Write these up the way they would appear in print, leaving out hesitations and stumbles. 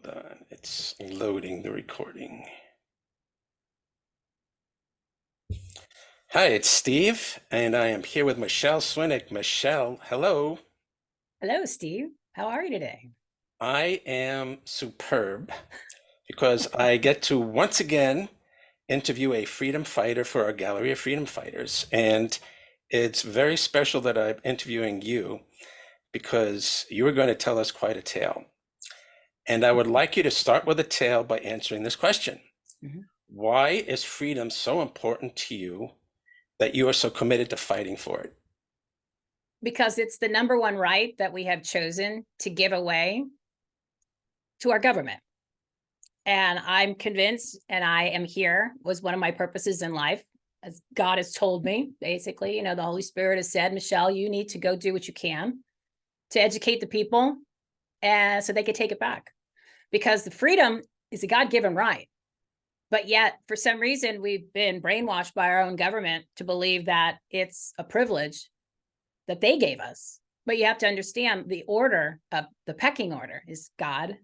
Hold on, it's loading the recording. Hi, it's Steve, and I am here with Michele Swinick. Michele, hello. Hello, Steve. How are you today? I am superb because I get to once again interview a freedom fighter for our Gallery of Freedom Fighters. And it's very special that I'm interviewing you because you are going to tell us quite a tale. And I would like you to start with a tale by answering this question. Mhm. Why is freedom so important to you that you are so committed to fighting for it? Because it's the number one right that we have chosen to give away to our government. And I'm convinced, and I am here, was one of my purposes in life, as God has told me, basically. The Holy Spirit has said, Michele, you need to go do what you can to educate the people and so they can take it back. Because the freedom is a God-given right. But yet, for some reason, we've been brainwashed by our own government to believe that it's a privilege that they gave us. But you have to understand the order of the pecking order is God,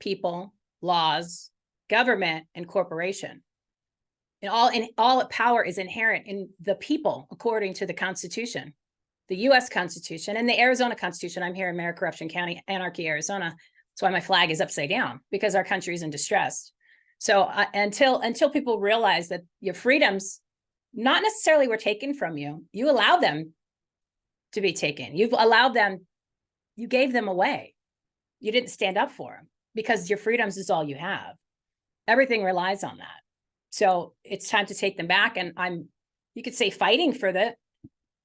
people, laws, government, and corporation. And all power is inherent in the people, according to the Constitution, the U.S. Constitution and the Arizona Constitution. I'm here in Mayor Corruption County, Anarchy, Arizona. That's why my flag is upside down, because our country is in distress. So until people realize that your freedoms not necessarily were taken from you, you allowed them to be taken. You've allowed them, you gave them away. You didn't stand up for them because your freedoms is all you have. Everything relies on that. So it's time to take them back. And you could say fighting for that.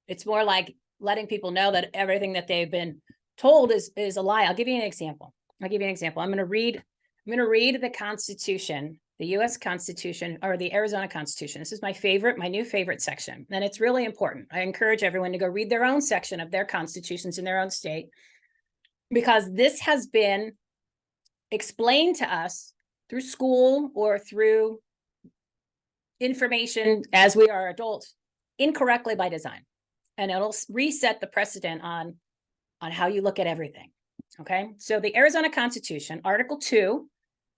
It's more like letting people know that everything that they've been told is a lie. I'll give you an example. I'm going to read the Constitution, the U.S. Constitution, or the Arizona Constitution. This is my new favorite section, and it's really important. I encourage everyone to go read their own section of their constitutions in their own state, because this has been explained to us through school or through information as we are adults incorrectly by design, and it'll reset the precedent on how you look at everything. Okay, so the Arizona Constitution, Article 2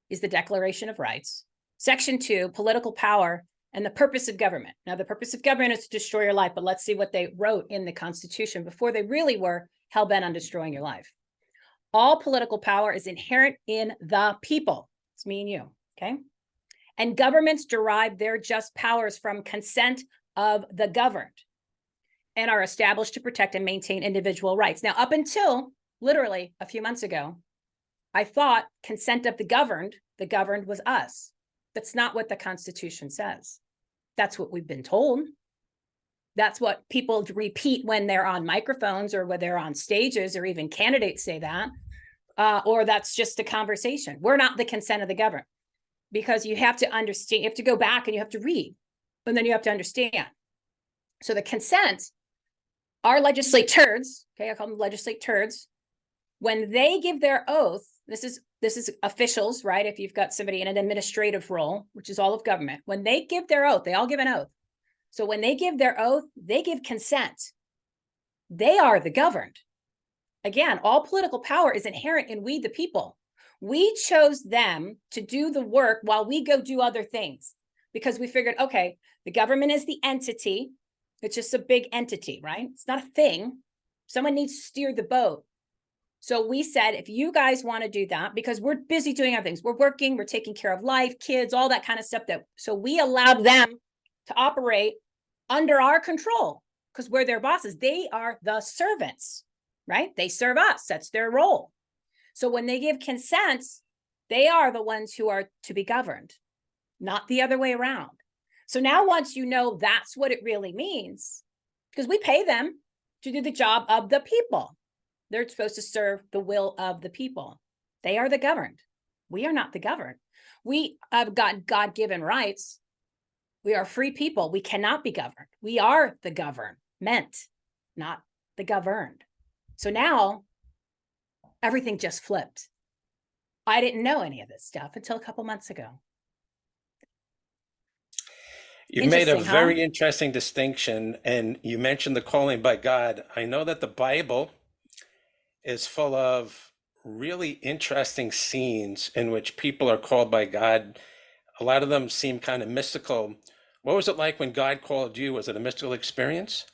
is the Declaration of Rights. Section 2, political power and the purpose of government. Now, the purpose of government is to destroy your life, but let's see what they wrote in the Constitution before they really were hell-bent on destroying your life. All political power is inherent in the people. It's me and you, okay? And governments derive their just powers from consent of the governed and are established to protect and maintain individual rights. Now, up until literally a few months ago, I thought consent of the governed was us. That's not what the Constitution says. That's what we've been told. That's what people repeat when they're on microphones or when they're on stages, or even candidates say that, or that's just a conversation. We're not the consent of the governed, because you have to understand, you have to go back and you have to read, and then you have to understand. So the consent, our legislators, okay, I call them legislators, when they give their oath, this is officials, right? If you've got somebody in an administrative role, which is all of government, when they give their oath, they all give an oath. So when they give their oath, they give consent. They are the governed. Again, all political power is inherent in we, the people. We chose them to do the work while we go do other things, because we figured, okay, the government is the entity. It's just a big entity, right? It's not a thing. Someone needs to steer the boat. So we said, if you guys want to do that, because we're busy doing other things, we're working, we're taking care of life, kids, all that kind of stuff. So we allowed them to operate under our control, because we're their bosses. They are the servants, right? They serve us. That's their role. So when they give consent, they are the ones who are to be governed, not the other way around. So now, once you know that's what it really means, because we pay them to do the job of the people. They're supposed to serve the will of the people. They are the governed. We are not the governed. We have got God-given rights. We are free people. We cannot be governed. We are the government, not the governed. So now everything just flipped. I didn't know any of this stuff until a couple months ago. You've made a Interesting, huh? very interesting distinction, and you mentioned the calling by God. I know that the Bible is full of really interesting scenes in which people are called by God. A lot of them seem kind of mystical. What was it like when God called you? Was it a mystical experience?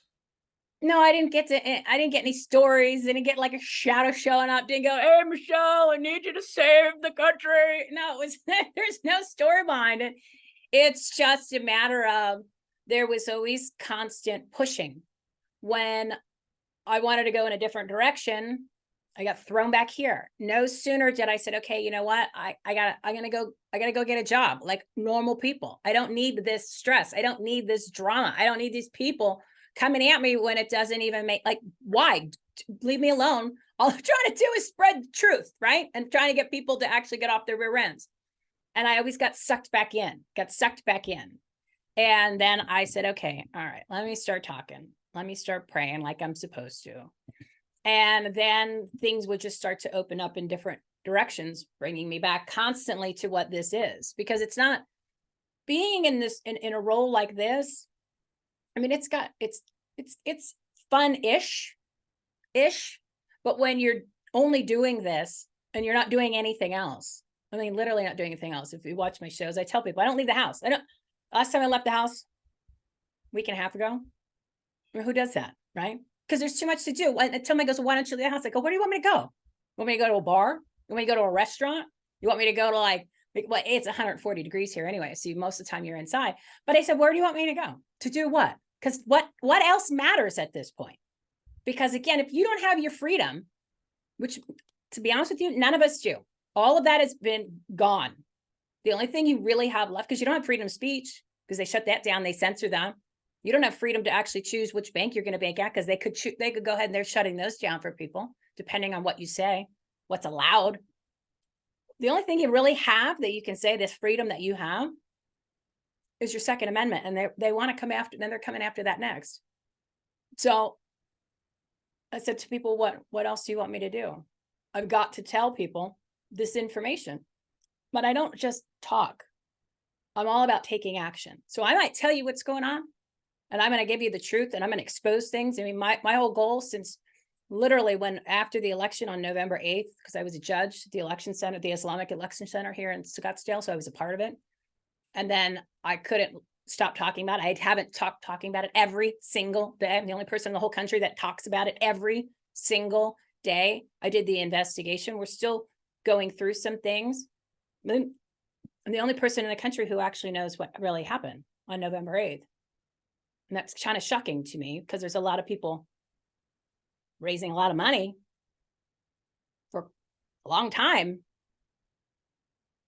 No, I didn't get any stories. Didn't get like a shadow showing up. Didn't go, hey, Michelle, I need you to save the country. No, it was, there's no story behind it. It's just a matter of there was always constant pushing. When I wanted to go in a different direction, I got thrown back here. No sooner did I said, okay, you know what? I'm gonna go get a job like normal people. I don't need this stress. I don't need this drama. I don't need these people coming at me when it doesn't even make, like, why? Leave me alone. All I'm trying to do is spread truth, right? And trying to get people to actually get off their rear ends. And I always got sucked back in. And then I said, okay, all right, let me start talking. Let me start praying like I'm supposed to. And then things would just start to open up in different directions, bringing me back constantly to what this is, because it's not being in this, in a role like this. I mean, it's fun-ish, but when you're only doing this and you're not doing anything else, I mean, literally not doing anything else. If you watch my shows, I tell people, I don't leave the house. Last time I left the house, a week and a half ago. I mean, who does that, right? Because there's too much to do. And somebody goes, well, why don't you leave the house? I go, where do you want me to go? You want me to go to a bar? You want me to go to a restaurant? You want me to go to well, it's 140 degrees here anyway, so most of the time you're inside. But I said, where do you want me to go? To do what? Because what else matters at this point? Because again, if you don't have your freedom, which to be honest with you, none of us do. All of that has been gone. The only thing you really have left, because you don't have freedom of speech, because they shut that down, they censor them. You don't have freedom to actually choose which bank you're going to bank at, because they could go ahead and they're shutting those down for people, depending on what you say, what's allowed. The only thing you really have that you can say, this freedom that you have, is your Second Amendment. And they want to come after, then they're coming after that next. So I said to people, what else do you want me to do? I've got to tell people this information, but I don't just talk. I'm all about taking action. So I might tell you what's going on, and I'm going to give you the truth, and I'm going to expose things. I mean, my whole goal since literally when after the election on November 8th, because I was a judge at the election center, the Islamic Election Center here in Scottsdale, so I was a part of it. And then I couldn't stop talking about it. I haven't stopped talking about it every single day. I'm the only person in the whole country that talks about it every single day. I did the investigation. We're still going through some things. I'm the only person in the country who actually knows what really happened on November 8th. And that's kind of shocking to me, because there's a lot of people raising a lot of money for a long time,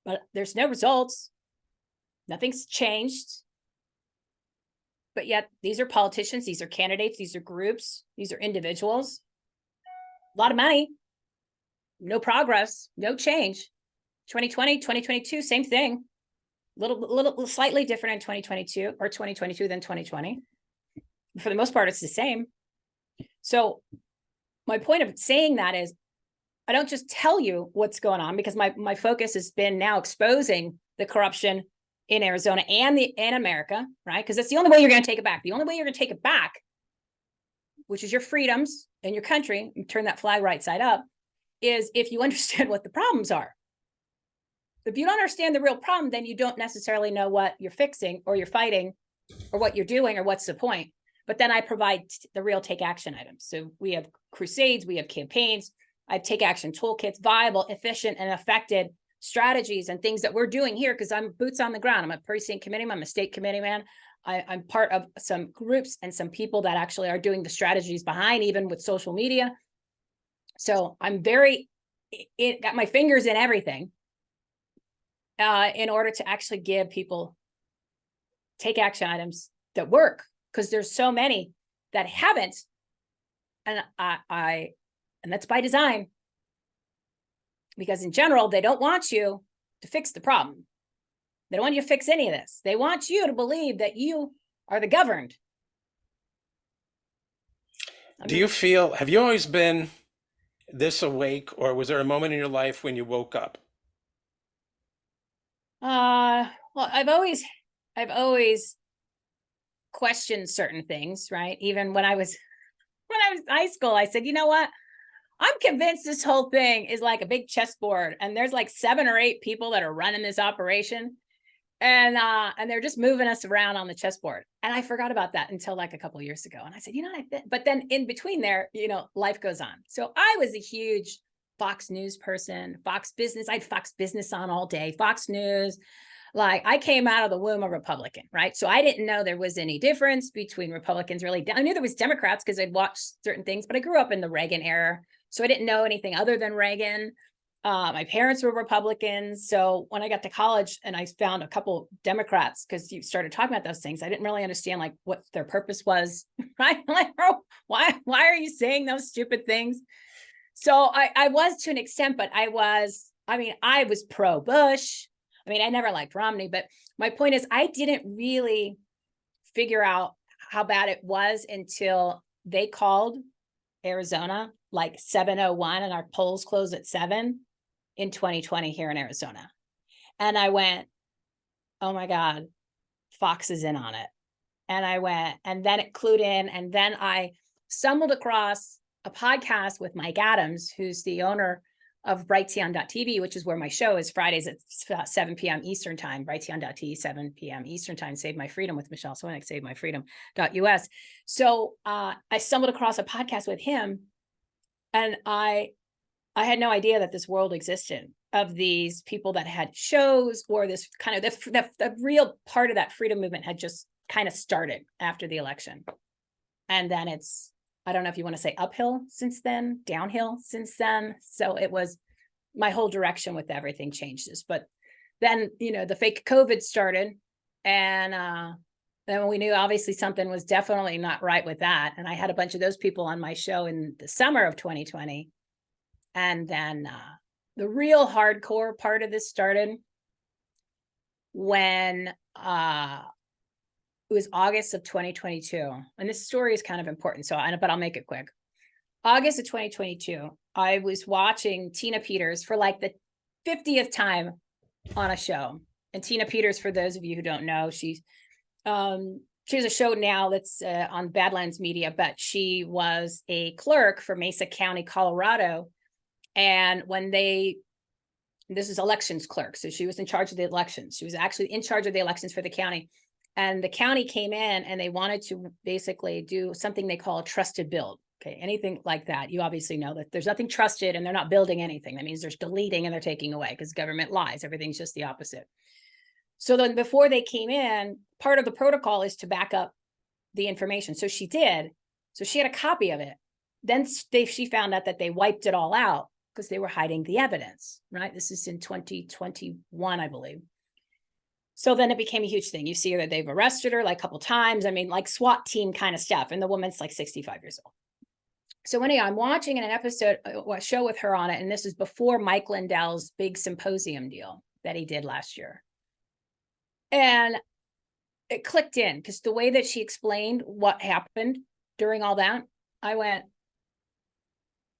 but there's no results. Nothing's changed. But yet these are politicians, these are candidates, these are groups, these are individuals. A lot of money, no progress, no change. 2020, 2022, same thing. Little slightly different in 2022 or 2022 than 2020. For the most part, it's the same. So my point of saying that is, I don't just tell you what's going on, because my focus has been now exposing the corruption in Arizona and in America, right? Because that's the only way you're going to take it back. The only way you're going to take it back, which is your freedoms in your country, and turn that flag right side up, is if you understand what the problems are. If you don't understand the real problem, then you don't necessarily know what you're fixing or you're fighting or what you're doing or what's the point. But then I provide the real take action items. So we have crusades, we have campaigns, I have take action toolkits, viable, efficient, and effective strategies and things that we're doing here, because I'm boots on the ground. I'm a precinct committeeman, I'm a state committeeman. I'm part of some groups and some people that actually are doing the strategies behind, even with social media. So I'm got my fingers in everything in order to actually give people take action items that work, because there's so many that haven't. And and that's by design, because in general, they don't want you to fix the problem. They don't want you to fix any of this. They want you to believe that you are the governed. Do you feel, have you always been this awake, or was there a moment in your life when you woke up? Well, I've always questioned certain things, right? Even when I was in high school, I said, you know what? I'm convinced this whole thing is like a big chessboard, and there's like 7 or 8 people that are running this operation, and they're just moving us around on the chessboard. And I forgot about that until like a couple of years ago. And I said, but then in between there, life goes on. So I was a huge Fox News person, Fox Business. I had Fox Business on all day, Fox News. Like, I came out of the womb a Republican, right? So I didn't know there was any difference between Republicans, really. I knew there was Democrats because I'd watched certain things, but I grew up in the Reagan era. So I didn't know anything other than Reagan. My parents were Republicans. So when I got to college and I found a couple Democrats, because you started talking about those things, I didn't really understand like what their purpose was, right? Like, why are you saying those stupid things? So I was to an extent, but I was pro Bush. I never liked Romney, but my point is I didn't really figure out how bad it was until they called Arizona like 7:01 and our polls closed at 7 in 2020 here in Arizona. And I went, oh my God, Fox is in on it. And I went, and then it clued in. And then I stumbled across a podcast with Mike Adams, who's the owner of brighteon.tv, which is where my show is Fridays at 7 p.m. Eastern time, brighteon.tv, 7 p.m. Eastern time, Save My Freedom with Michele Swinick, savemyfreedom.us. So I stumbled across a podcast with him, and I had no idea that this world existed of these people that had shows, or this kind of the real part of that freedom movement had just kind of started after the election. And then I don't know if you want to say uphill since then, downhill since then. So it was, my whole direction with everything changes. But then, the fake COVID started, and then we knew obviously something was definitely not right with that. And I had a bunch of those people on my show in the summer of 2020. And then the real hardcore part of this started when it was August of 2022. And this story is kind of important, but I'll make it quick. August of 2022, I was watching Tina Peters for like the 50th time on a show. And Tina Peters, for those of you who don't know, she has a show now that's on Badlands Media, but she was a clerk for Mesa County, Colorado. And this is elections clerk. So she was in charge of the elections. She was actually in charge of the elections for the county. And the county came in and they wanted to basically do something they call a trusted build. Okay, anything like that. You obviously know that there's nothing trusted and they're not building anything. That means there's deleting and they're taking away, because government lies. Everything's just the opposite. So then before they came in, part of the protocol is to back up the information. So she did. So she had a copy of it. Then she found out that they wiped it all out because they were hiding the evidence, right? This is in 2021, I believe. So then it became a huge thing. You see that they've arrested her like a couple times. Like SWAT team kind of stuff. And the woman's like 65 years old. So anyway, I'm watching an episode, a show with her on it. And this is before Mike Lindell's big symposium deal that he did last year. And it clicked in because the way that she explained what happened during all that, I went,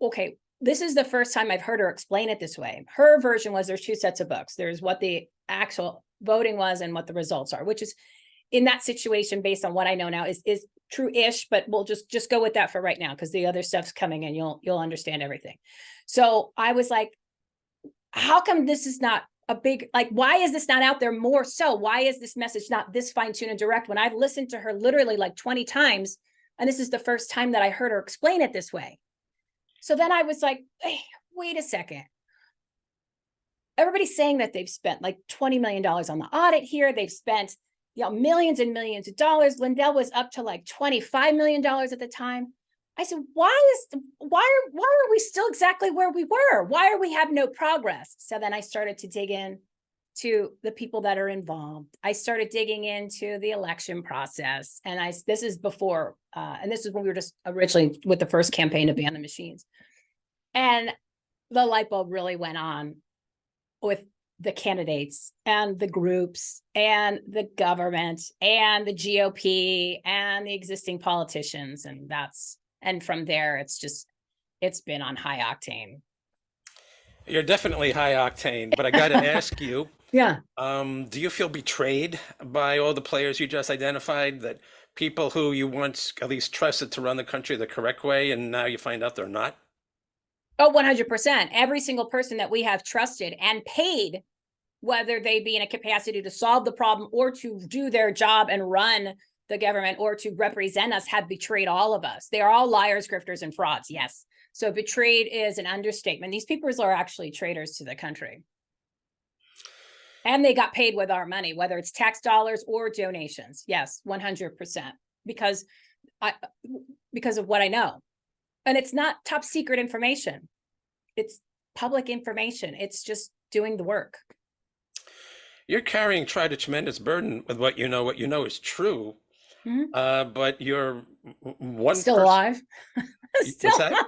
okay, this is the first time I've heard her explain it this way. Her version was there's 2 sets of books. There's what the actual voting was and what the results are, which is in that situation, based on what I know now, is true-ish, but we'll just go with that for right now, because the other stuff's coming and you'll understand everything. So I was like, how come this is not a big, like, why is this not out there more so? Why is this message not this fine-tuned and direct when I've listened to her literally like 20 times, and this is the first time that I heard her explain it this way? So then I was like, hey, wait a second. Everybody's saying that they've spent like $20 million on the audit here. They've spent millions and millions of dollars. Lindell was up to like $25 million at the time. I said, why are we still exactly where we were? Why are we have no progress? So then I started to dig in to the people that are involved. I started digging into the election process. And this is before, and this is when we were just originally with the first campaign to ban the machines. And the light bulb really went on with the candidates and the groups and the government and the GOP and the existing politicians. And from there, it's been on high octane. You're definitely high octane, but I got to ask you, Yeah. do you feel betrayed by all the players you just identified, that people who you once at least trusted to run the country the correct way, and now you find out they're not? Oh, 100%. Every single person that we have trusted and paid, whether they be in a capacity to solve the problem or to do their job and run the government or to represent us, have betrayed all of us. They are all liars, grifters, and frauds. Yes. So betrayed is an understatement. These people are actually traitors to the country. And they got paid with our money, whether it's tax dollars or donations. Yes, 100%. Because of what I know. And it's not top secret information. It's public information. It's just doing the work. You're carrying quite a tremendous burden with what you know. What you know is true, but you're one Still person. alive. What's that?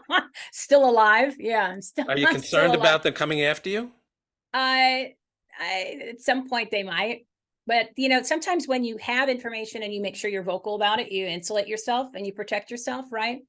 Still alive. Yeah, I'm still. Are you I'm still concerned alive. about them coming after you? I at some point they might, but sometimes when you have information and you make sure you're vocal about it, you insulate yourself and you protect yourself, right?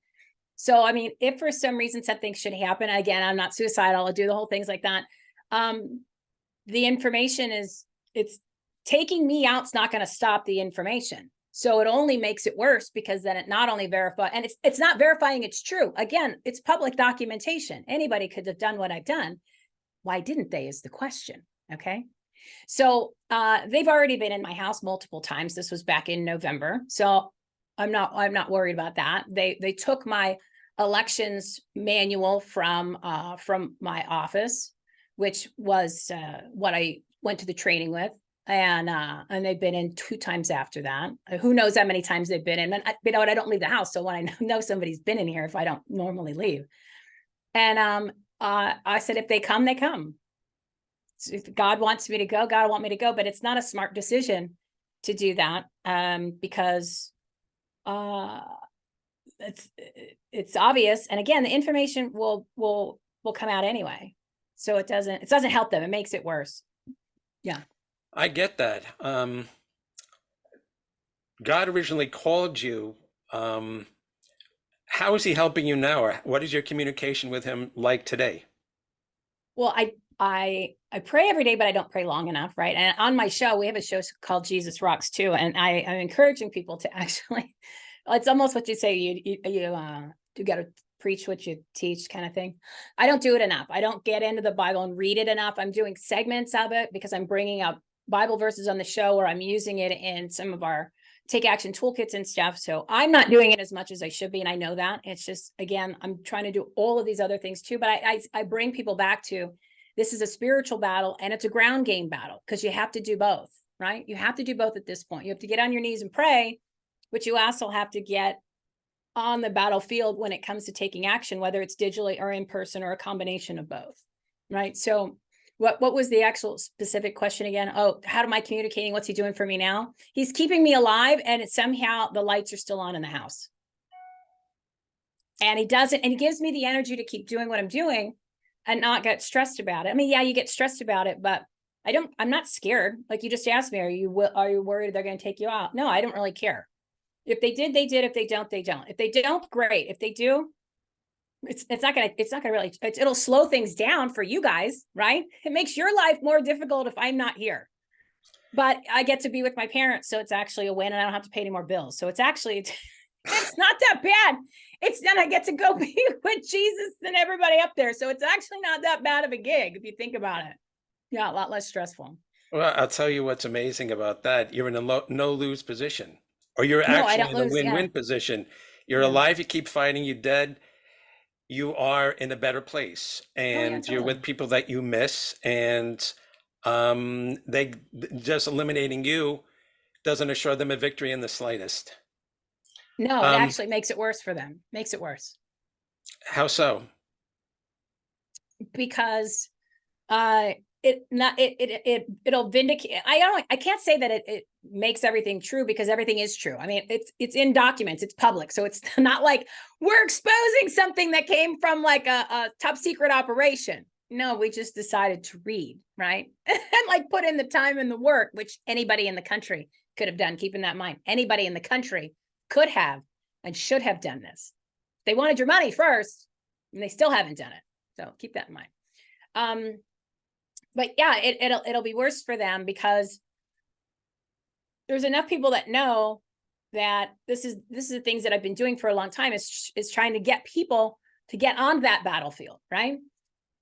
So, I mean, if for some reason something should happen, again, I'm not suicidal. I'll do the whole things like that. The information it's taking me out's not going to stop the information. So it only makes it worse, because then it not only verify, and it's not verifying it's true. Again, it's public documentation. Anybody could have done what I've done. Why didn't they is the question. Okay. So they've already been in my house multiple times. This was back in November. So I'm not worried about that. They took my elections manual from my office, which was what I went to the training with. And they've been in 2 times after that. Who knows how many times they've been in? And I don't leave the house. So when I know somebody's been in here, if I don't normally leave. And I said, if they come, they come. So if God wants me to go, God will want me to go. But it's not a smart decision to do that, because it's obvious. And again, the information will come out anyway. So it doesn't help them. It makes it worse. Yeah. I get that. God originally called you. How is he helping you now? Or what is your communication with him like today? Well, I pray every day, but I don't pray long enough, right? And on my show, we have a show called Jesus Rocks too, and I'm encouraging people to actually. It's almost what you say. You got to preach what you teach, kind of thing. I don't do it enough. I don't get into the Bible and read it enough. I'm doing segments of it because I'm bringing up Bible verses on the show, or I'm using it in some of our take action toolkits and stuff. So I'm not doing it as much as I should be. And I know that. It's just, again, I'm trying to do all of these other things too. But I bring people back to, this is a spiritual battle and it's a ground game battle, because you have to do both, right? You have to do both at this point. You have to get on your knees and pray, but you also have to get on the battlefield when it comes to taking action, whether it's digitally or in person or a combination of both, right? So what was the actual specific question again? Oh, how am I communicating? What's he doing for me now? He's keeping me alive, and it's somehow the lights are still on in the house. And he gives me the energy to keep doing what I'm doing and not get stressed about it. I mean, yeah, you get stressed about it, but I'm not scared. Like you just asked me, are you worried they're going to take you out? No, I don't really care. If they did, they did. If they don't, they don't. If they don't, great. If they do, it's not gonna really, it'll slow things down for you guys, right? It makes your life more difficult if I'm not here. But I get to be with my parents, so it's actually a win, and I don't have to pay any more bills. So it's actually it's not that bad. It's then I get to go be with Jesus and everybody up there. So it's actually not that bad of a gig if you think about it. Yeah, a lot less stressful. Well, I'll tell you what's amazing about that. You're in a no-lose position, or you're No, I actually don't in a lose. Yeah. win-win position. You're Yeah. alive, you keep fighting, you're dead, you are in a better place, Oh, yeah, and you're with totally. people that you miss, and they just eliminating you doesn't assure them a victory in the slightest. No, it Um, actually makes it worse for them. Makes it worse how so? because it'll vindicate. I can't say that it makes everything true, because everything is true. I mean, it's in documents, it's public. So it's not like we're exposing something that came from like a top secret operation. No, we just decided to read, right? And like put in the time and the work, which anybody in the country could have done. Keep in that mind, anybody in the country could have and should have done this. They wanted your money first, and they still haven't done it. So keep that in mind. But yeah, it'll be worse for them, because there's enough people that know that this is the things that I've been doing for a long time, is trying to get people to get on that battlefield, right?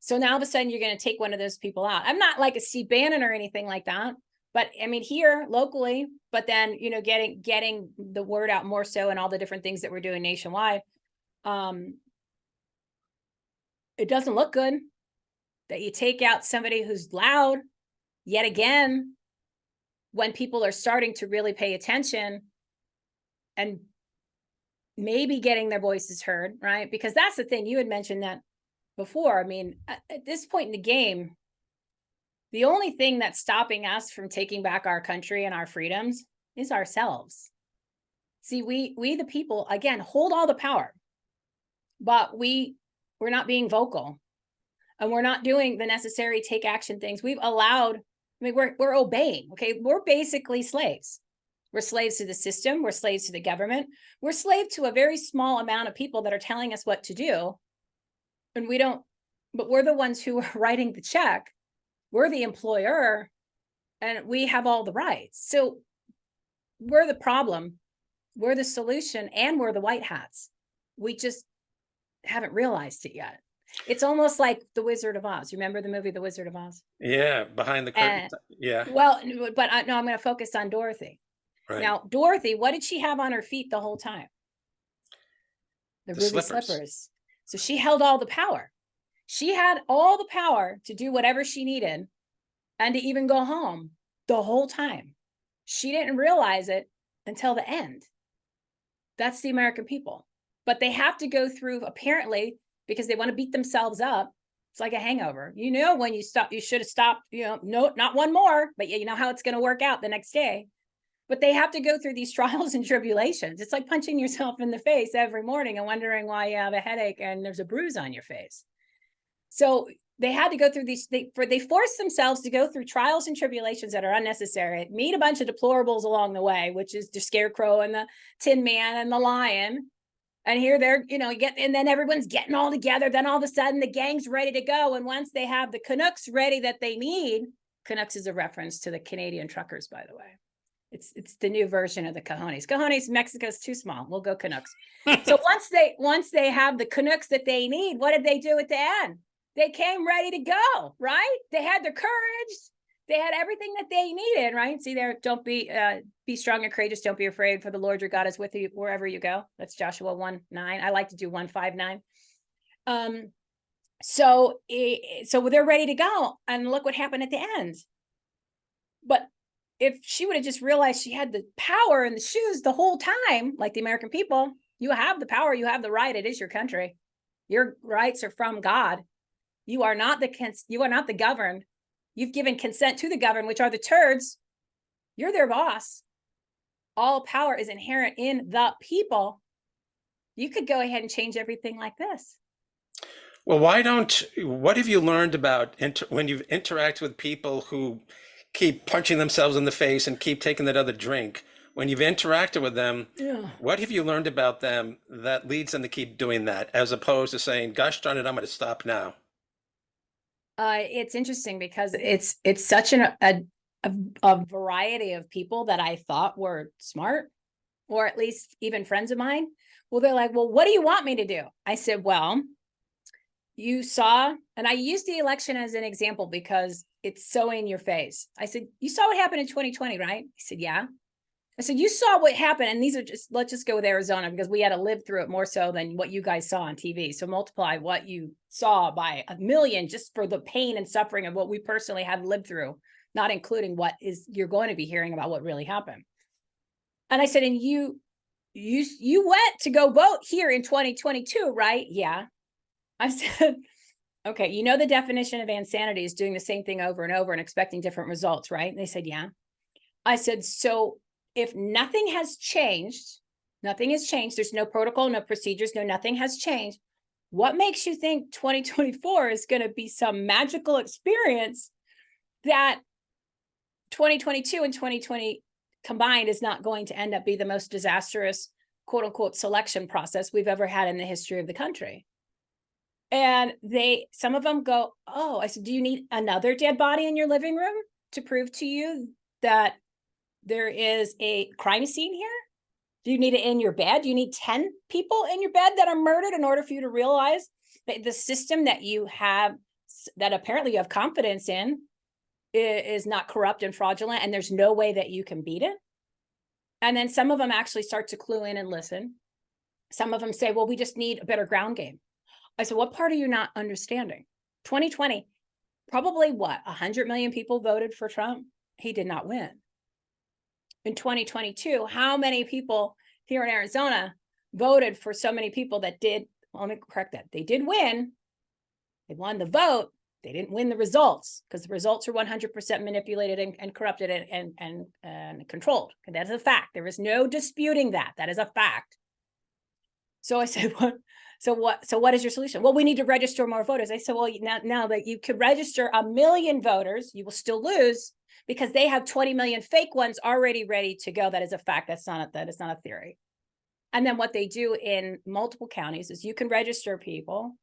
So now all of a sudden you're going to take one of those people out. I'm not like a Steve Bannon or anything like that, but I mean here locally, but then, you know, getting the word out more so and all the different things that we're doing nationwide. It doesn't look good that you take out somebody who's loud yet again, when people are starting to really pay attention and maybe getting their voices heard, right? Because that's the thing, you had mentioned that before. I mean, at this point in the game, the only thing that's stopping us from taking back our country and our freedoms is ourselves. See, we the people, again, hold all the power, but we're not being vocal and we're not doing the necessary take action things. We've allowed, I mean, we're obeying, okay? We're basically slaves. We're slaves to the system. We're slaves to the government. We're slave to a very small amount of people that are telling us what to do. And we don't, but we're the ones who are writing the check. We're the employer and we have all the rights. So we're the problem, we're the solution, and we're the white hats. We just haven't realized it yet. It's almost like The Wizard of Oz. You remember the movie The Wizard of Oz? Yeah, behind the curtain. Yeah, Well, but no, I'm going to focus on Dorothy. right. Now, Dorothy, what did she have on her feet the whole time? The The ruby slippers. So she held all the power. She had all the power to do whatever she needed and to even go home the whole time. She didn't realize it until the end. That's the American people. But they have to go through, apparently, because they want to beat themselves up. It's like a hangover. You know, when you stop, you should have stopped, you know, no, not one more, but you know how it's going to work out the next day. But they have to go through these trials and tribulations. It's like punching yourself in the face every morning and wondering why you have a headache and there's a bruise on your face. So they had to go through these, they forced themselves to go through trials and tribulations that are unnecessary, meet a bunch of deplorables along the way, which is the Scarecrow and the Tin Man and the Lion. And here they're, you know, and then everyone's getting all together. Then all of a sudden the gang's ready to go. And once they have the Canucks ready that they need, Canucks is a reference to the Canadian truckers, by the way. It's the new version of the Cojones. Cojones, Mexico's too small. We'll go Canucks. So once they have the Canucks that they need, what did they do at the end? They came ready to go, right? They had the courage. They had everything that they needed, right? See there, don't be strong and courageous. Don't be afraid, for the Lord your God is with you wherever you go. That's Joshua 1:9. I like to do 1:5-9. So they're ready to go, and look what happened at the end. But if she would have just realized she had the power and the shoes the whole time, like the American people, you have the power, you have the right. It is your country. Your rights are from God. You are not the governed. You've given consent to the governed, which are the turds. You're their boss. All power is inherent in the people. You could go ahead and change everything like this. Well, what have you learned about when you've interacted with people who keep punching themselves in the face and keep taking that other drink? When you've interacted with them, what have you learned about them that leads them to keep doing that, as opposed to saying, gosh darn it, I'm going to stop now? It's interesting because it's such a variety of people that I thought were smart, or at least even friends of mine. Well, they're like, well, what do you want me to do? I said, well, you saw, and I used the election as an example because it's so in your face. I said, you saw what happened in 2020, right? He said, yeah. I said, you saw what happened. And these are let's just go with Arizona, because we had to live through it more so than what you guys saw on TV. So multiply what you saw by 1,000,000 just for the pain and suffering of what we personally had lived through, not including what you're going to be hearing about what really happened. And I said, and you went to go vote here in 2022, right? Yeah. I said, okay, you know, the definition of insanity is doing the same thing over and over and expecting different results, right? And they said, yeah. I said, so if nothing has changed, there's no protocol, no procedures, nothing has changed. What makes you think 2024 is going to be some magical experience that 2022 and 2020 combined is not going to end up be the most disastrous, quote unquote, selection process we've ever had in the history of the country? And some of them go, oh, I said, do you need another dead body in your living room to prove to you that there is a crime scene here? Do you need it in your bed? Do you need 10 people in your bed that are murdered in order for you to realize that the system that you have, that apparently you have confidence in, is not corrupt and fraudulent, and there's no way that you can beat it? And then some of them actually start to clue in and listen. Some of them say, well, we just need a better ground game. I said, what part are you not understanding? 2020, probably what, 100 million people voted for Trump? He did not win. In 2022, how many people here in Arizona voted for so many people that did, well, let me correct that. They did win. They won the vote. They didn't win the results, because the results are 100% manipulated and corrupted and controlled. And that is a fact. There is no disputing that. That is a fact. So I said, what? So what is your solution? Well, we need to register more voters. I said, well, now that you could register 1 million voters, you will still lose, because they have 20 million fake ones already ready to go. That is a fact. That is not a theory. And then what they do in multiple counties is you can register people,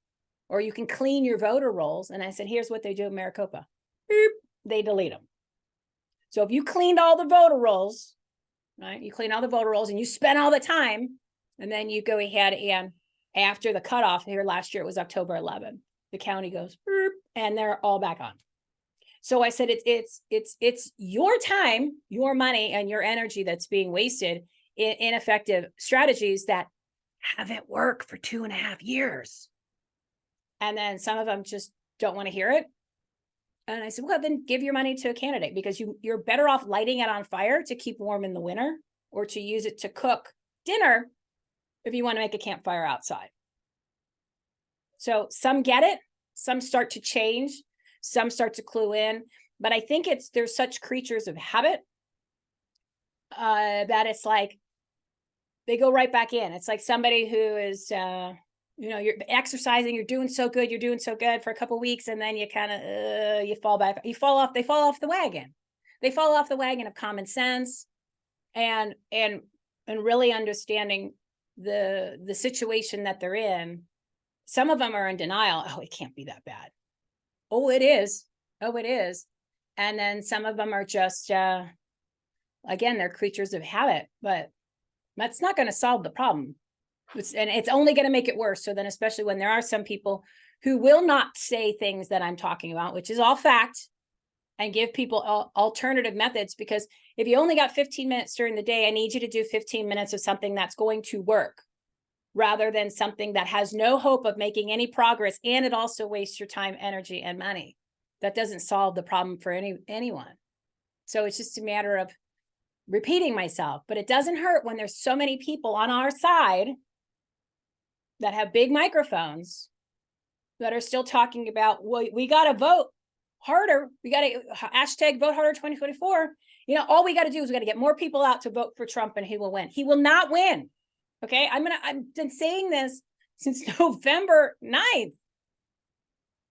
or you can clean your voter rolls. And I said, here's what they do in Maricopa. Beep, they delete them. So if you cleaned all the voter rolls, right? You clean all the voter rolls and you spend all the time, and then you go ahead and after the cutoff here last year, it was October 11th, the county goes, beep, and they're all back on. So I said, it's your time, your money, and your energy that's being wasted in ineffective strategies that haven't worked for 2.5 years. And then some of them just don't want to hear it. And I said, well, then give your money to a candidate, because you're better off lighting it on fire to keep warm in the winter, or to use it to cook dinner if you want to make a campfire outside. So some get it, some start to change, some start to clue in, but I think there's such creatures of habit that it's like they go right back in. It's like somebody who is, you're exercising, you're doing so good for a couple of weeks, and then you kind of you fall back, they fall off the wagon. They fall off the wagon of common sense and really understanding the situation that they're in. Some of them are in denial. Oh, it can't be that bad. Oh, it is. Oh, it is. And then some of them are just, again, they're creatures of habit, but that's not going to solve the problem. It's only going to make it worse. So then, especially when there are some people who will not say things that I'm talking about, which is all fact, and give people alternative methods, because if you only got 15 minutes during the day, I need you to do 15 minutes of something that's going to work, rather than something that has no hope of making any progress, and it also wastes your time, energy, and money. That doesn't solve the problem for anyone. So it's just a matter of repeating myself, but it doesn't hurt when there's so many people on our side that have big microphones that are still talking about, well, we got to vote harder. We got to hashtag vote harder 2024. All we got to do is we got to get more people out to vote for Trump, and he will win. He will not win. Okay. I've been saying this since November 9th.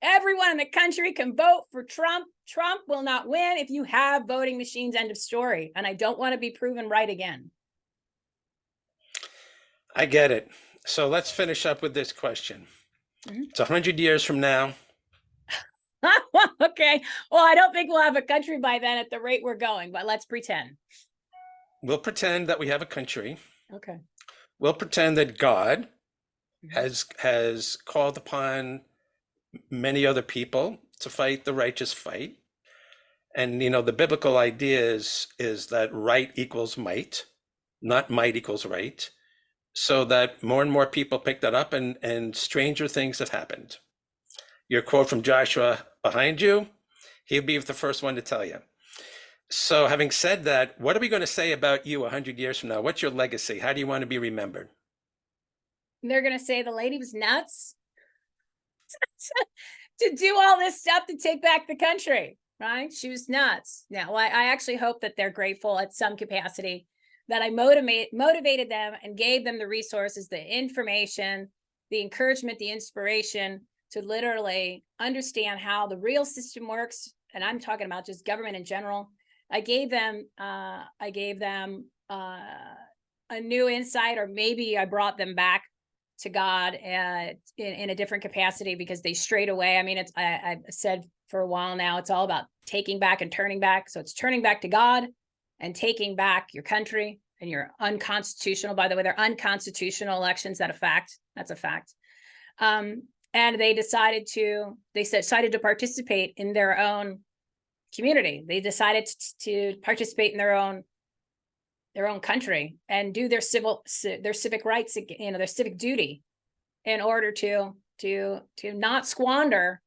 Everyone in the country can vote for Trump. Trump will not win if you have voting machines, end of story. And I don't want to be proven right again. I get it. So let's finish up with this question. It's 100 years from now. Okay. Well, I don't think we'll have a country by then at the rate we're going, but let's pretend. We'll pretend that we have a country. Okay. We'll pretend that God has called upon many other people to fight the righteous fight. And, the biblical idea is that right equals might, not might equals right. So that more and more people pick that up, and stranger things have happened. Your quote from Joshua behind you, he'll be the first one to tell you. So having said that, what are we going to say about you 100 years from now? What's your legacy? How do you want to be remembered? They're going to say the lady was nuts to do all this stuff to take back the country, right? She was nuts. Now, I actually hope that they're grateful at some capacity that I motivated them and gave them the resources, the information, the encouragement, the inspiration to literally understand how the real system works. And I'm talking about just government in general. I gave them a new insight, or maybe I brought them back to God in a different capacity, because they strayed away. I mean, I've said for a while now, it's all about taking back and turning back. So it's turning back to God and taking back your country. and your unconstitutional, by the way, they're unconstitutional elections. That's a fact. And they decided to participate in their own community. They decided to participate in their own country and do their civic rights, their civic duty, in order to not squander.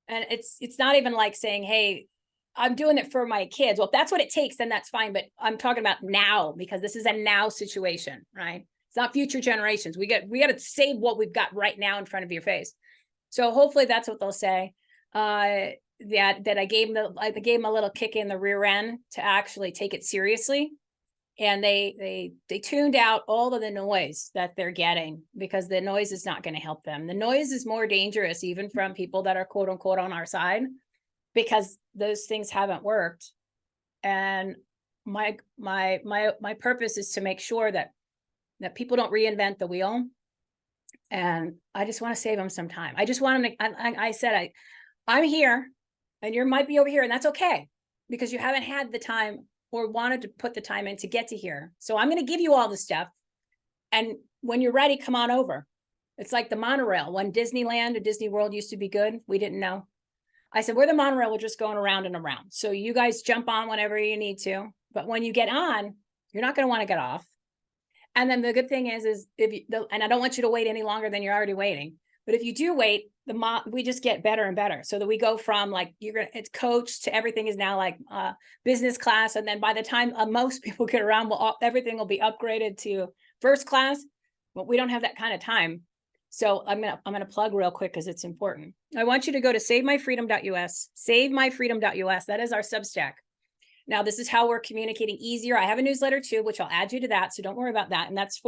And it's not even like saying, hey, I'm doing it for my kids. Well, if that's what it takes, then that's fine. But I'm talking about now, because this is a now situation, right? It's not future generations. We got to save what we've got right now in front of your face. So hopefully that's what they'll say. That I gave them a little kick in the rear end to actually take it seriously. And they tuned out all of the noise that they're getting, because the noise is not going to help them. The noise is more dangerous, even from people that are quote unquote on our side, because those things haven't worked. And my purpose is to make sure that people don't reinvent the wheel. And I just want to save them some time. I just want them to, I said, I'm here and you might be over here, and that's okay, because you haven't had the time or wanted to put the time in to get to here. So I'm going to give you all the stuff. And when you're ready, come on over. It's like the monorail. When Disneyland or Disney World used to be good, we didn't know. I said, we're the monorail. We're just going around and around. So you guys jump on whenever you need to. But when you get on, you're not going to want to get off. And then the good thing is if you, and I don't want you to wait any longer than you're already waiting. But if you do wait, we just get better and better, so that we go from like it's coach to everything is now like business class, and then by the time most people get around, everything will be upgraded to first class. But we don't have that kind of time. So I'm gonna plug real quick because it's important. I want you to go to savemyfreedom.us, savemyfreedom.us. That is our Substack. Now, this is how we're communicating easier. I have a newsletter too, which I'll add you to that, so don't worry about that. And that's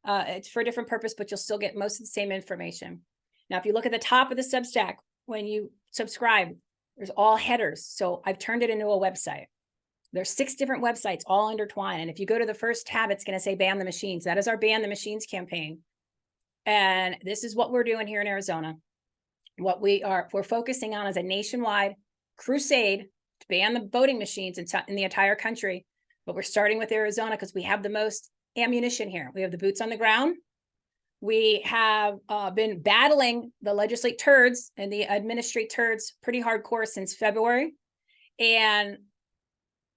it's for a different purpose, but you'll still get most of the same information. Now, if you look at the top of the Substack, when you subscribe, there's all headers. So I've turned it into a website. There's 6 different websites all intertwined. And if you go to the first tab, it's going to say Ban the Machines. That is our Ban the Machines campaign. And this is what we're doing here in Arizona. What we're focusing on is a nationwide crusade to ban the voting machines in the entire country. But we're starting with Arizona because we have the most ammunition here. We have the boots on the ground. We have been battling the legislate turds and the administrate turds pretty hardcore since February. And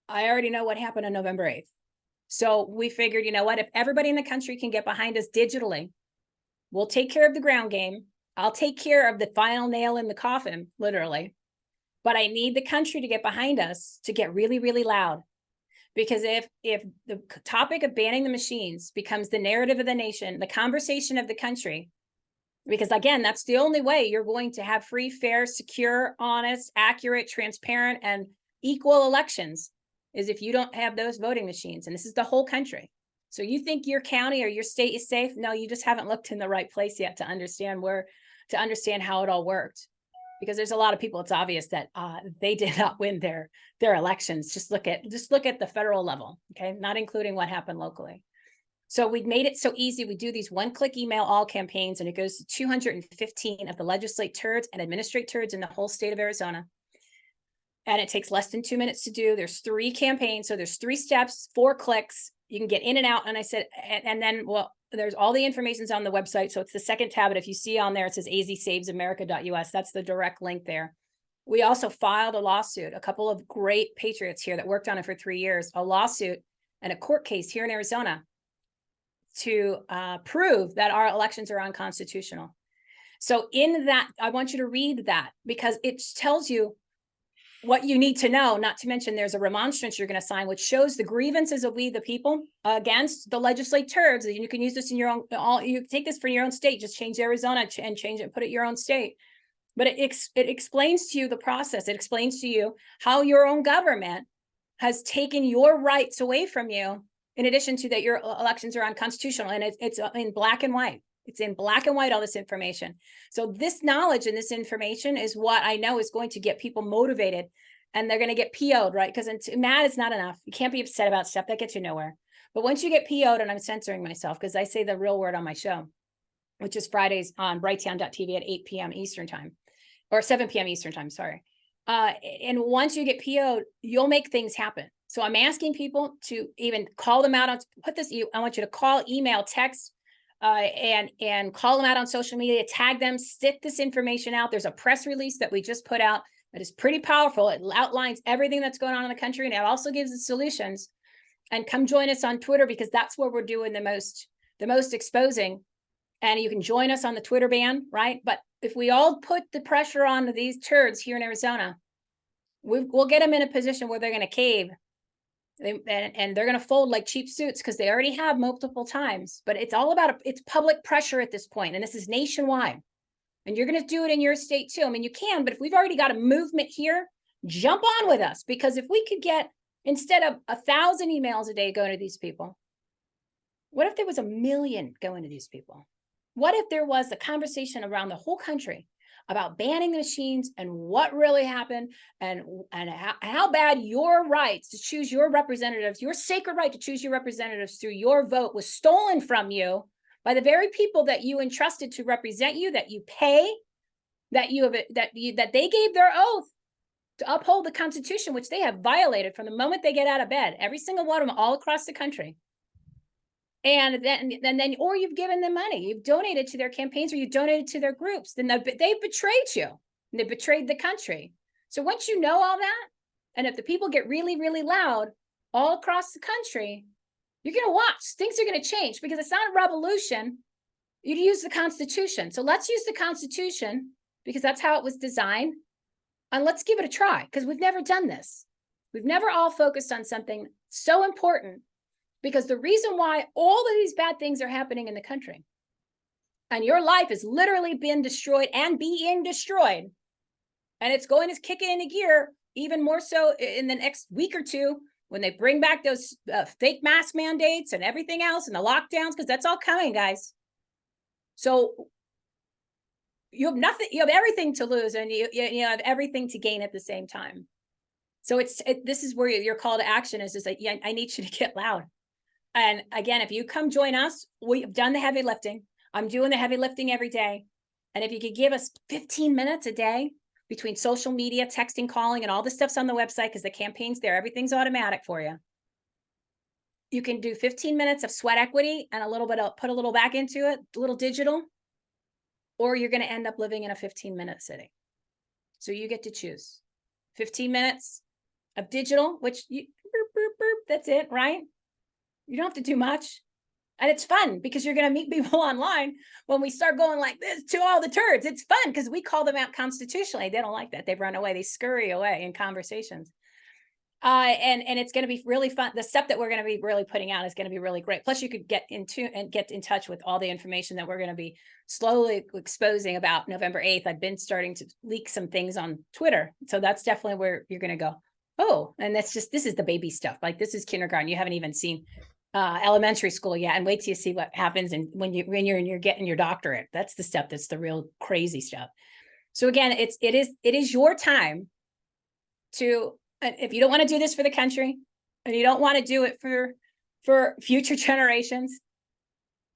I already know what happened on November 8th. So we figured, you know what, if everybody in the country can get behind us digitally, we'll take care of the ground game. I'll take care of the final nail in the coffin, literally. But I need the country to get behind us, to get really, really loud. Because if the topic of banning the machines becomes the narrative of the nation, the conversation of the country, because again, that's the only way you're going to have free, fair, secure, honest, accurate, transparent, and equal elections, is if you don't have those voting machines. And this is the whole country. So you think your county or your state is safe? No, you just haven't looked in the right place yet to understand how it all worked. Because there's a lot of people, it's obvious that they did not win their elections. Just look at the federal level, okay? Not including what happened locally. So we made it so easy. We do these one-click email all campaigns, and it goes to 215 of the legislate turds and administrate turds in the whole state of Arizona. And it takes less than 2 minutes to do. There's 3 campaigns. So there's 3 steps, 4 clicks. You can get in and out. And I said, and then, well, there's all the information's on the website. So it's the second tab. But if you see on there, it says azsavesamerica.us. That's the direct link there. We also filed a lawsuit, a couple of great patriots here that worked on it for 3 years, a lawsuit and a court case here in Arizona to prove that our elections are unconstitutional. So in that, I want you to read that, because it tells you what you need to know, not to mention there's a remonstrance you're going to sign, which shows the grievances of we, the people, against the legislate turds. And you can use this in your own, you take this for your own state, just change Arizona and change it, put it your own state. But it explains to you the process. It explains to you how your own government has taken your rights away from you, in addition to that your elections are unconstitutional. And it's in black and white. It's in black and white, all this information. So this knowledge and this information is what I know is going to get people motivated, and they're going to get PO'd, right? Because mad is not enough. You can't be upset about stuff. That gets you nowhere. But once you get PO'd, and I'm censoring myself because I say the real word on my show, which is Fridays on brighttown.tv at 8 p.m. Eastern time, or 7 p.m. Eastern time, sorry. And once you get PO'd, you'll make things happen. So I'm asking people to even call them out on, put this, I want you to call, email, text, and call them out on social media, tag them, stick this information out. There's a press release that we just put out that is pretty powerful. It outlines everything that's going on in the country, and it also gives the solutions. And come join us on Twitter, because that's where we're doing the most exposing. And you can join us on the Twitter ban, right? But if we all put the pressure on these turds here in Arizona, we'll get them in a position where they're going to cave. And they're going to fold like cheap suits, because they already have multiple times. But it's all about, it's public pressure at this point, and this is nationwide. And you're going to do it in your state too. I mean, you can, but if we've already got a movement here, jump on with us. Because if we could get, instead of 1,000 emails a day going to these people, what if there was 1 million going to these people? What if there was a conversation around the whole country about banning the machines and what really happened, and how bad your rights to choose your representatives, your sacred right to choose your representatives through your vote, was stolen from you by the very people that you entrusted to represent you, that you pay, that they gave their oath to uphold the Constitution, which they have violated from the moment they get out of bed, every single one of them, all across the country. And then, or you've given them money, you've donated to their campaigns, or you donated to their groups, then they've betrayed you, and they betrayed the country. So once you know all that, and if the people get really, really loud all across the country, you're going to watch, things are going to change, because it's not a revolution. You use the Constitution. So let's use the Constitution, because that's how it was designed. And let's give it a try, because we've never done this. We've never all focused on something so important. Because the reason why all of these bad things are happening in the country, and your life has literally been destroyed and being destroyed, and it's going to kick it into gear even more so in the next week or two, when they bring back those fake mask mandates and everything else, and the lockdowns, because that's all coming, guys. So you have nothing, you have everything to lose, and you have everything to gain at the same time. So this is where your call to action is like, yeah, I need you to get loud. And again, if you come join us, we've done the heavy lifting. I'm doing the heavy lifting every day. And if you could give us 15 minutes a day between social media, texting, calling, and all the stuff's on the website, because the campaign's there, everything's automatic for you. You can do 15 minutes of sweat equity and a little bit of, put a little back into it, a little digital, or you're going to end up living in a 15-minute city. So you get to choose 15 minutes of digital, which you, that's it, right? You don't have to do much. And it's fun, because you're going to meet people online when we start going like this to all the turds. It's fun, because we call them out constitutionally. They don't like that. They run away. They scurry away in conversations. And it's going to be really fun. The stuff that we're going to be really putting out is going to be really great. Plus, you could get in touch with all the information that we're going to be slowly exposing about November 8th. I've been starting to leak some things on Twitter. So that's definitely where you're going to go. Oh, and this is the baby stuff. Like, this is kindergarten. You haven't even seen elementary school yet, and wait till you see what happens. And when you're getting your doctorate, that's the stuff that's the real crazy stuff. So again, it is your time to, if you don't want to do this for the country, and you don't want to do it for future generations,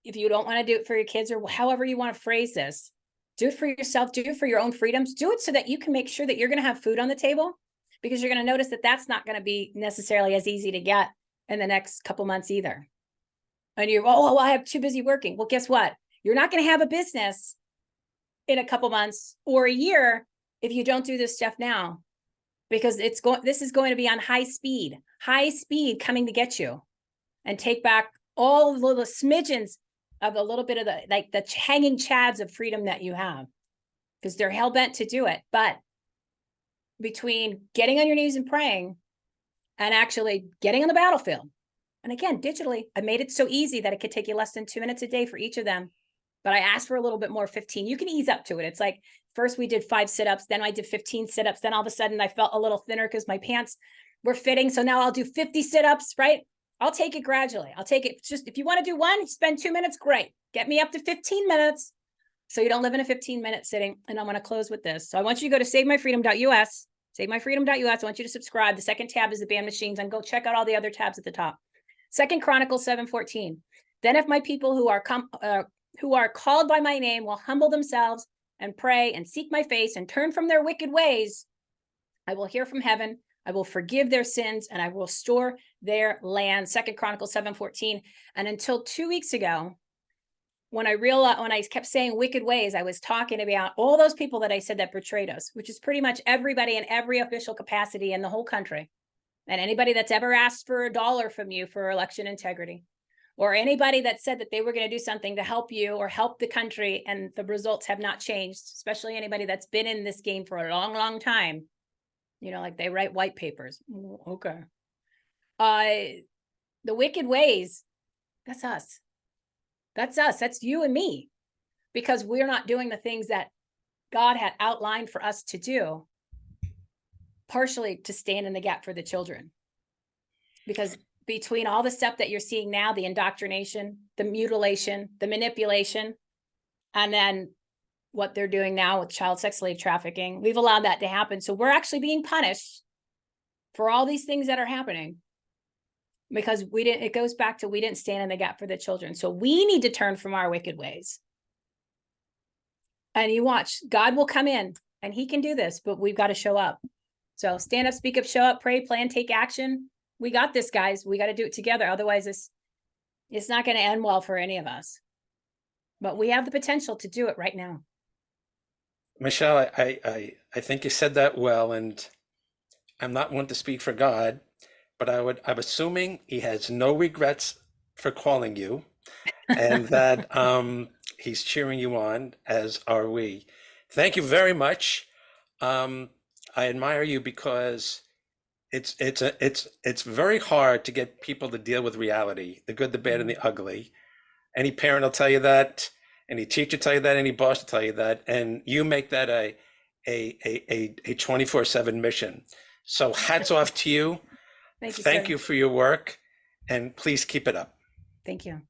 if you don't want to do it for your kids, or however you want to phrase this, do it for yourself, do it for your own freedoms, do it so that you can make sure that you're going to have food on the table, because you're going to notice that that's not going to be necessarily as easy to get in the next couple months either. And you're, oh, well, I have too busy working. Well, guess what? You're not going to have a business in a couple months or a year if you don't do this stuff now, because this is going to be on high speed coming to get you and take back all the little smidgens of a little bit of the hanging chads of freedom that you have, because they're hell bent to do it. But between getting on your knees and praying and actually getting on the battlefield, and again, digitally, I made it so easy that it could take you less than 2 minutes a day for each of them. But I asked for a little bit more, 15. You can ease up to it. It's like, first we did 5 sit-ups, then I did 15 sit-ups. Then all of a sudden I felt a little thinner because my pants were fitting. So now I'll do 50 sit-ups, right? I'll take it gradually. I'll take it. Just, if you want to do one, spend 2 minutes, great. Get me up to 15 minutes so you don't live in a 15-minute sitting. And I'm going to close with this. So I want you to go to savemyfreedom.us, savemyfreedom.us. I want you to subscribe. The second tab is the ban machines, and go check out all the other tabs at the top. 2 Chronicles 7:14. Then if my people who are called by my name will humble themselves and pray and seek my face and turn from their wicked ways, I will hear from heaven, I will forgive their sins and I will restore their land. 2 Chronicles 7:14. And until 2 weeks ago, when I kept saying wicked ways, I was talking about all those people that I said that betrayed us, which is pretty much everybody in every official capacity in the whole country. And anybody that's ever asked for a dollar from you for election integrity, or anybody that said that they were going to do something to help you or help the country, and the results have not changed, especially anybody that's been in this game for a long, long time. Like they write white papers. Okay. The wicked ways, that's us. That's us. That's you and me, because we're not doing the things that God had outlined for us to do, partially to stand in the gap for the children. Because between all the stuff that you're seeing now, the indoctrination, the mutilation, the manipulation, and then what they're doing now with child sex slave trafficking, we've allowed that to happen. So we're actually being punished for all these things that are happening because it goes back to we didn't stand in the gap for the children. So we need to turn from our wicked ways. And you watch, God will come in and he can do this, but we've got to show up. So stand up, speak up, show up, pray, plan, take action. We got this, guys. We got to do it together. Otherwise, it's not going to end well for any of us. But we have the potential to do it right now. Michelle, I think you said that well, and I'm not one to speak for God, but I'm assuming he has no regrets for calling you, and that he's cheering you on, as are we. Thank you very much. I admire you because it's very hard to get people to deal with reality, the good, the bad, and the ugly. Any parent will tell you that, any teacher tell you that, any boss will tell you that, and you make that a 24/7 mission. So hats off to you. Thank you, Thank sir. you for your work, and please keep it up. Thank you.